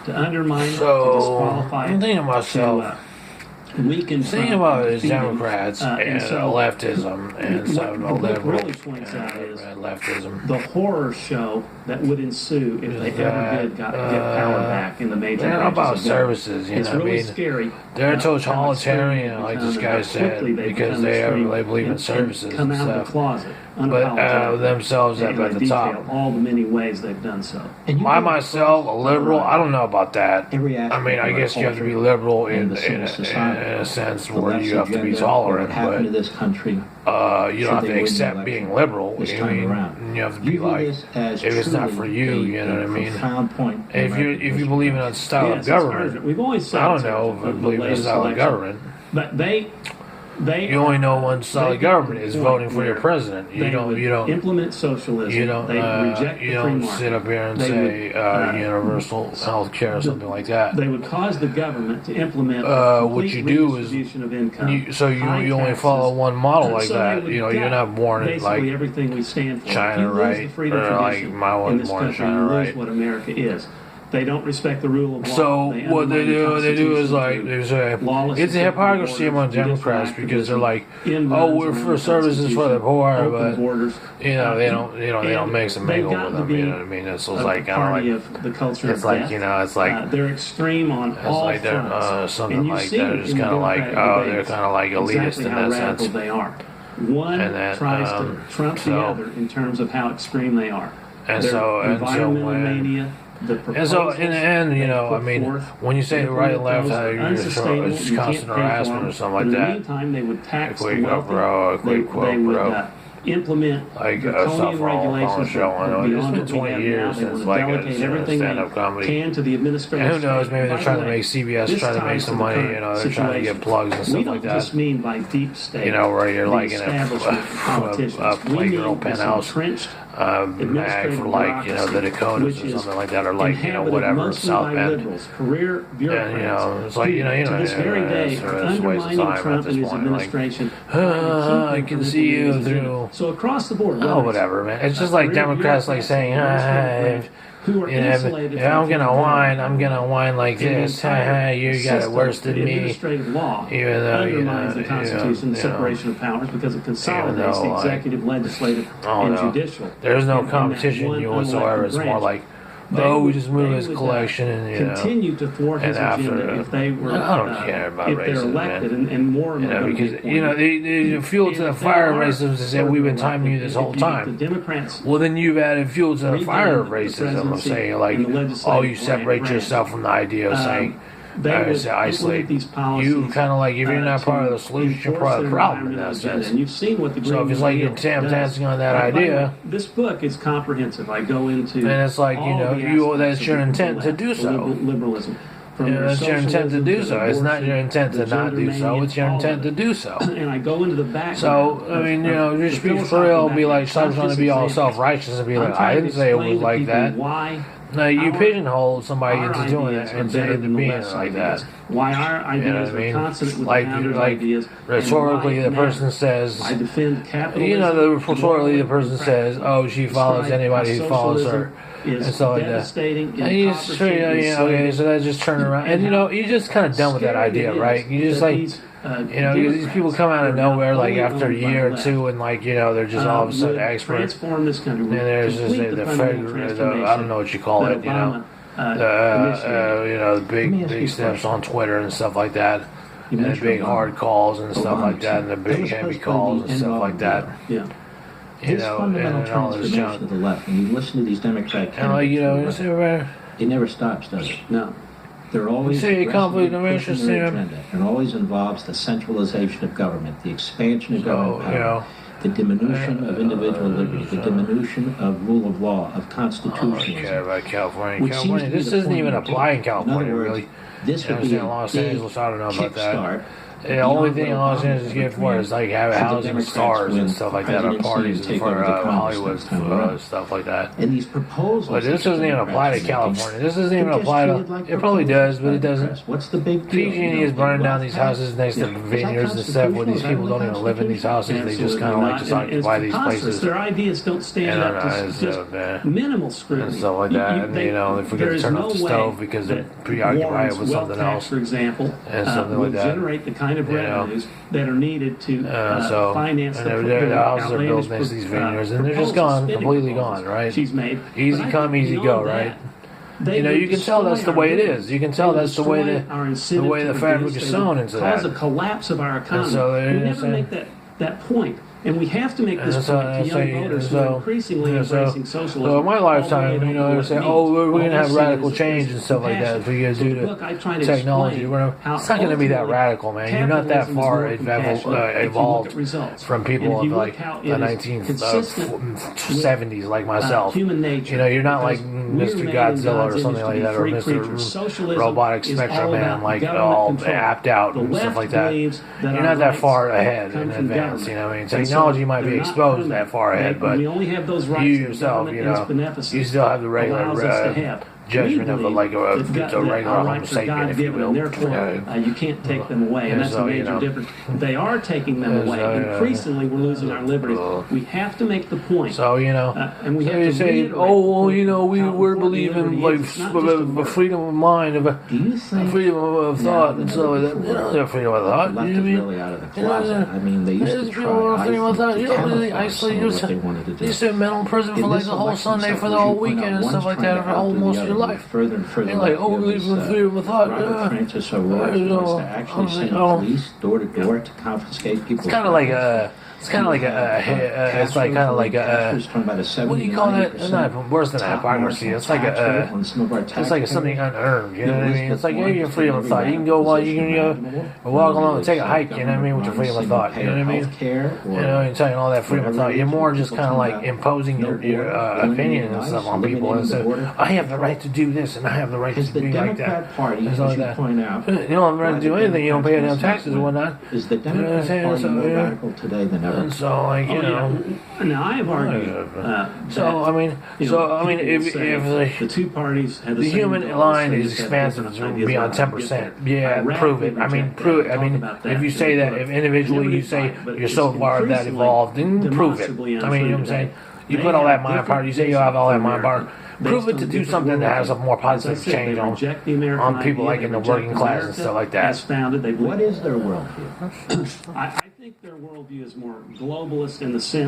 to undermine, to So disqualify, I'm thinking to myself. weaken Thinking Trump, about and is defeat him. Democrats and so leftism and some what the book liberal really points out is leftism. the horror show that would ensue if they ever did get power back in the major They're branches about of government. services, you It's know what I really mean? scary. They're how totalitarian, extreme like they've this become guy and how said, quickly they've because become they extreme believe in and services come and out of the stuff. closet But unapologetically. themselves up And at they the top. detail all the many ways they've done so. And you By go myself, a across liberal, the I don't know about that. every I aspect mean, I of our guess you have to be culture liberal and in the civil a society. sense The where left's you have to be agenda, tolerant, what happened to but this country you don't should have they to win the accept election being liberal. this I time mean, around. you have to You be view like, this as if it's not truly for you, you know what I mean? profound point in If American you history. believe in a style Yes, of it's government, urgent. We've always said I don't it's know urgent, if I the believe in a latest style of election. government. But they You only know one they solid got government to the is point voting for your where president. they would implement socialism. You don't they reject you the free don't market. sit up here and They say would, universal health care or something like that. They would cause the government to implement What complete you do is redistribution of income. you only taxes. follow one model like So they that. would You know, you're gut not born in basically like everything we stand for. China, if you lose right? The freedom Or like tradition my in one this born in country, China, you lose right? what America is. They don't respect the rule of law. So They what they undermine the do is Constitution like through they say lawless it's a hypocrisy executive among orders, judicial Democrats because they're like, activism, oh, we're inruns for around services for the Constitution, poor, open but borders. they don't mix and they've mingle gotten with to them. You be know what I mean? It's a like kind party of like of the culture it's of like death. it's like They're extreme on it's all like they're fronts. something And you've like seen that. it It's in the kind of like Democratic they're debates kind of like elitist exactly in how that radical sense. they are. One And then, tries to trump the so- other in terms of how extreme they are. And Their so environmental when mania. and so in the end, you know, I mean, when you say right and left, how you're just constant harassment or something like that. In the meantime, they would tax the Quick up, wealthy. bro. A quick they quote, would bro. Implement Like draconian stuff for all regulations show. I know that it's beyond been what we 20 have years now. They since want like to delegate a everything stand-up they comedy. can to the administrative And who knows? state. Maybe they're By trying the to way, make CBS this trying to make ties some to the money. current You know, they're trying to get situation. plugs and We stuff don't like that. just mean by deep state. You know, where you're the like in establishment politicians. We playground mean this penthouse. entrenched Mag administrative for like the bureaucracy, Dakotas which or is something like that, or like inhabited whatever mostly South by Bend. liberals, career bureaucrats. And it's like who, to this very day, it's are a waste of undermining time at Trump this and his point. Like, administration. I can see you through. So across the board, Oh, whatever, man. It's just like Democrats like saying, who are insulated if I'm from gonna whine like this. You got it worse than me. Administrative law Even though, undermines the Constitution, the separation of powers, because it consolidates the executive, legislative, and judicial. There's no in that competition one whatsoever. It's more branch. like, They we would- just move they his would, collection and continue to thwart his and after, agenda if they were. I don't care about if they're racism, elected, man. and more. Because they fuel to the fire of racism to say we've been timing you this whole time. The Democrats. Well, then you've added fuel to the regain fire of the racism of presidency saying like, and the legislative you separate branch. yourself from the idea of saying. They would say isolate. implement these policies, You kind of like if you're not part of the solution, you're part of the problem in that sense. And you've seen what the Green So if it's like you're dancing on that idea, this book is comprehensive. I go into then it's like all the that's aspects your of intent to the do so. Liberalism. That's your intent to do so. It's not your intent to the not do gender so. mania, It's your all intent of to it. do so. And I go into the background. So I mean, just speak for real. Be like, stop trying to be all self-righteous and be like, I didn't say it was like that. Why? No, you pigeonhole somebody Our into doing ideas it are and better into than the being left's like ideas. that. Why our ideas what I mean? are consonant with Like the founders' like ideas. and rhetorically, why the now person says, I defend capitalism. rhetorically the person says, oh, she follows anybody who follows her. And stuff like that. Devastating, And you just, okay, so that's just turn around. And you're just kind of done with that idea, right? You just like, these people come out of nowhere, like after a year or two, and like, they're just all of a sudden experts. Transform this country. And there's just I don't know what you call it, the big steps on Twitter and stuff like that. And the big hard calls and stuff like that, and the big heavy calls and stuff like that. Yeah. His fundamental transformation of the left, when you listen to these Democratic candidates, it never stops, does it? No. They're always say you can't believe the pushing racist their here. agenda, and always involves the centralization of government, the expansion of government power, the diminution of individual liberty, the diminution of rule of law, of I don't constitutionalism. care about California. Which seems to be This the doesn't point even of apply in In California, other words, really. This would be a Los big Angeles, I don't know about that. kickstart. The only thing in Los Angeles get for is like have housing stars and stuff like that, or parties for Hollywood stuff like that. And these proposals. But this doesn't even apply to California. This doesn't even apply to. It probably does, but it doesn't. What's the big deal? PG&E is burning down these houses next to vineyards and stuff, where these people don't even live in these houses. They just kind of like just occupy these places. Their ideas don't stand up to just minimal scrutiny and stuff like that. And you know, they forget to turn off the stove because they're preoccupied with something else, for example, and something like that. Generate the kind of revenues that are needed to finance the houses are built next to these vineyards, and they're just gone, completely gone, right? She's made easy come, easy go, right? You know, you can tell that's the way it is. You can tell that's the way the fabric is sewn into that. Cause a collapse of our economy. We never make that point. And we have to make this point to young voters who are increasingly embracing socialism. So in my lifetime, you know, they're saying, oh, we're going to have radical change and stuff like that. If we due to technology, it's not going to be that radical, man. You're not that far evolved from people of like the 1970s, like myself. You know, you're not like Mr. Godzilla or something like that, or Mr. Robotic Spectrum Man, like all apped out and stuff like that. You're not that far ahead in advance, you know what I mean? Technology might be exposed that far ahead, but you yourself, you know, you still have the regular judgment of a regular Homo sapien, if you will. You can't take them away, and that's a major difference. They are taking them away. Increasingly, we're losing our liberties. We have to make the point. So, you know, and we have to say, oh, well, you know, we're believing like freedom of mind, freedom of thought, and stuff like that. You know, they're freedom of thought. You know what I mean? They used to try freedom of thought. You know, they isolate you. They sit in mental prison for like the whole Sunday, for the whole weekend, and stuff like that, for almost your life. Further and further. You're like, oh, we believe in freedom of thought. Robert Francis O'Rourke wants to actually send police door to door to confiscate people's. It's kind of like a. It's kind of like it's like kind of like what do you call that? It's not worse than hypocrisy. It's like it's like something unearned. You know what I mean? It's like, hey, your freedom of thought. You can go walk along and take a hike. You know what I mean? With your freedom of thought. You know what I mean? You know, you're taking all that freedom of thought. You're more just kind of like imposing your opinion and stuff on people. And so, I have the right to do this, and I have the right to be like that. And so like that. You don't have the right to do anything. You don't pay any taxes or whatnot. Is the Democrat Party more radical today than ever? And so, like, you know. Now, I have argued. I mean, if the two parties had the human line is expansive beyond 10%, yeah, prove it. I mean, prove it. I mean, if you say that, if individually you say you're so far that evolved, then prove it. I mean, you know what I'm saying? You put all that mind power, you say you have all that mind power. Prove it to do something that has a more positive change on people like in the working class and stuff like that. What is their worldview? I think their worldview is more globalist in the sense